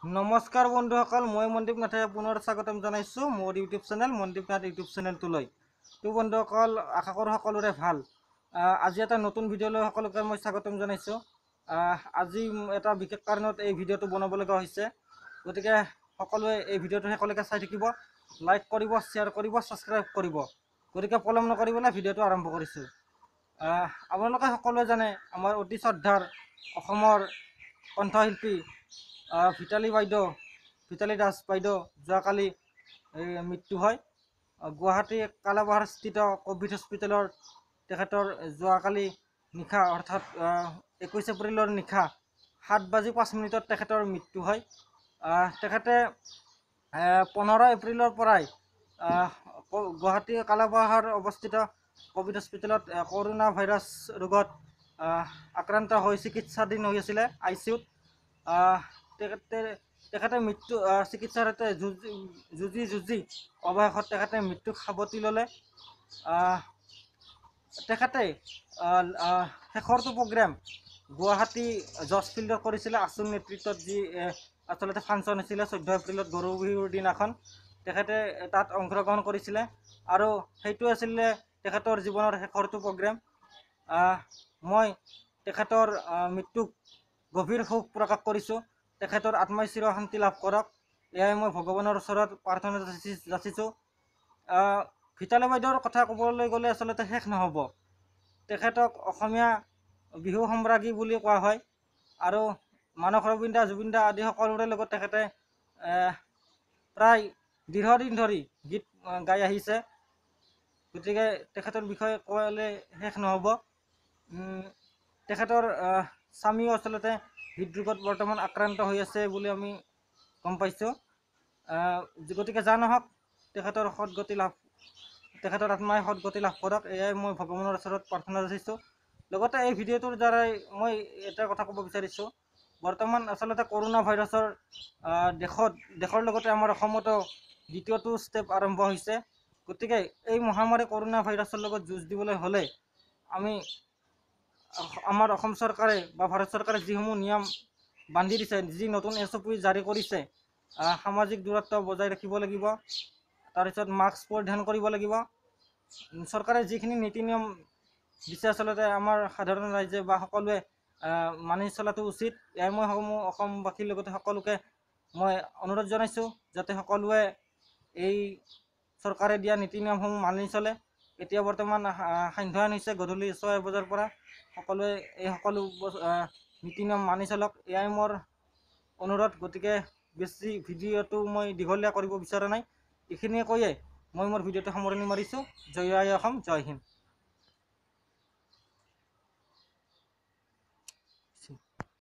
নমস্কাৰ বন্ধুসকল, মই মনদীপ নাথে পুনৰ স্বাগতম জনাইছোঁ মোৰ YouTube channel Mandeep Nath YouTube চেনেলটোলৈ। তো বন্ধুসকল, আশা কৰোঁ সকলোৰে ভাল। আজি এটা নতুন ভিডিঅ' লৈ সকলোকে মই স্বাগতম জনাইছোঁ। আজি এটা বিশেষ কাৰণত এই ভিডিঅ'টো বনাব লগা হৈছে, গতিকে সকলোৱে এই ভিডিঅ'টো শেষলৈকে চাই থাকিব, লাইক কৰিব, শ্বেয়াৰ কৰিব, ছাবস্ক্ৰাইব কৰিব। গতিকে পলম নকৰি পেলাই ভিডিঅ'টো আৰম্ভ কৰিছোঁ। আপোনালোকে সকলোৱে জানে আমাৰ অতি শ্ৰদ্ধাৰ অসমৰ কণ্ঠশিল্পী ভিতালী দাস বাইদেউ যোৱাকালি মৃত্যু হয়। গুৱাহাটী কালাপাহাৰস্থিত ক'ভিড হস্পিটেলৰ তেখেতৰ যোৱাকালি নিশা অৰ্থাৎ 21 এপ্ৰিলৰ নিশা 7:05 তেখেতৰ মৃত্যু হয়। তেখেতে 15 এপ্ৰিলৰ পৰাই গুৱাহাটী কালাপাহাৰ অৱস্থিত ক'ভিড হস্পিটেলত কৰোণা ভাইৰাছ ৰোগত আক্ৰান্ত হৈ চিকিৎসাধীন হৈ আছিলে ICUত। তেখেতে মৃত্যু চিকিৎসাৰ সৈতে যুঁজি অৱশেষত তেখেতে মৃত্যুক সাৱটি ল'লে। তেখেতে শেষৰটো প্ৰগ্ৰেম গুৱাহাটী জজ ফিল্ডত কৰিছিলে আছুৰ নেতৃত্বত, যি আচলতে ফাংচন হৈছিলে 14 এপ্ৰিলত গৰু বিহুৰ দিনাখন। তেখেতে তাত অংশগ্ৰহণ কৰিছিলে আৰু সেইটো আছিলে তেখেতৰ জীৱনৰ শেষৰটো প্ৰগ্ৰেম। মই তেখেতৰ মৃত্যুক গভীৰ শোক প্ৰকাশ কৰিছোঁ। তেখেতৰ আত্মাই চিৰ শান্তি লাভ কৰক, এয়াই মই ভগৱানৰ ওচৰত প্ৰাৰ্থনা যাচিছোঁ। ভিতালী বাইদেউৰ কথা ক'বলৈ গ'লে আচলতে শেষ নহ'ব। তেখেতক অসমীয়া বিহু সম্ৰাজ্ঞী বুলি কোৱা হয় আৰু মানস ৰবীন দা, জুবিন দা আদি সকলোৰে লগত তেখেতে প্ৰায় দীৰ্ঘদিন ধৰি গীত গাই আহিছে। গতিকে তেখেতৰ বিষয়ে ক'লে শেষ নহ'ব। তেখেতৰ স্বামীও আচলতে হৃদৰোগত বৰ্তমান আক্ৰান্ত হৈ আছে বুলি আমি গম পাইছোঁ। গতিকে যা নহওক, তেখেতৰ আত্মাই সদগতি লাভ কৰক, এয়াই মই ভগৱানৰ ওচৰত প্ৰাৰ্থনা যাচিছোঁ। লগতে এই ভিডিঅ'টোৰ দ্বাৰাই মই এটা কথা ক'ব বিচাৰিছোঁ, বৰ্তমান আচলতে কৰোণা ভাইৰাছৰ দেশৰ লগতে আমাৰ অসমতো দ্বিতীয়টো ষ্টেপ আৰম্ভ হৈছে। গতিকে এই মহামাৰী কৰোণা ভাইৰাছৰ লগত যুঁজ দিবলৈ হ'লে আমি আমাৰ অসম চৰকাৰে বা ভাৰত চৰকাৰে যিসমূহ নিয়ম বান্ধি দিছে, যি নতুন SOP জাৰি কৰিছে, সামাজিক দূৰত্ব বজাই ৰাখিব লাগিব, তাৰপিছত মাস্ক পৰিধান কৰিব লাগিব। চৰকাৰে যিখিনি নীতি নিয়ম দিছে আচলতে আমাৰ সাধাৰণ ৰাইজে বা সকলোৱে মানি চলাটো উচিত। এয়াই মই অসমবাসীৰ লগতে সকলোকে মই অনুৰোধ জনাইছোঁ যাতে সকলোৱে এই চৰকাৰে দিয়া নীতি নিয়মসমূহ মানি চলে। এতিয়া বৰ্তমান সান্ধ্য হৈছে, গধূলি 6 বজাৰ পৰা সকলোৱে এই সকলো নীতি নিয়ম মানি চলক, এয়াই মোৰ অনুৰোধ। গতিকে বেছি ভিডিঅ'টো মই দীঘলীয়া কৰিব বিচৰা নাই, এইখিনিয়ে কৈয়ে মই মোৰ ভিডিঅ'টো সামৰণি মাৰিছোঁ। জয় আই অসম, জয় হিন্দ।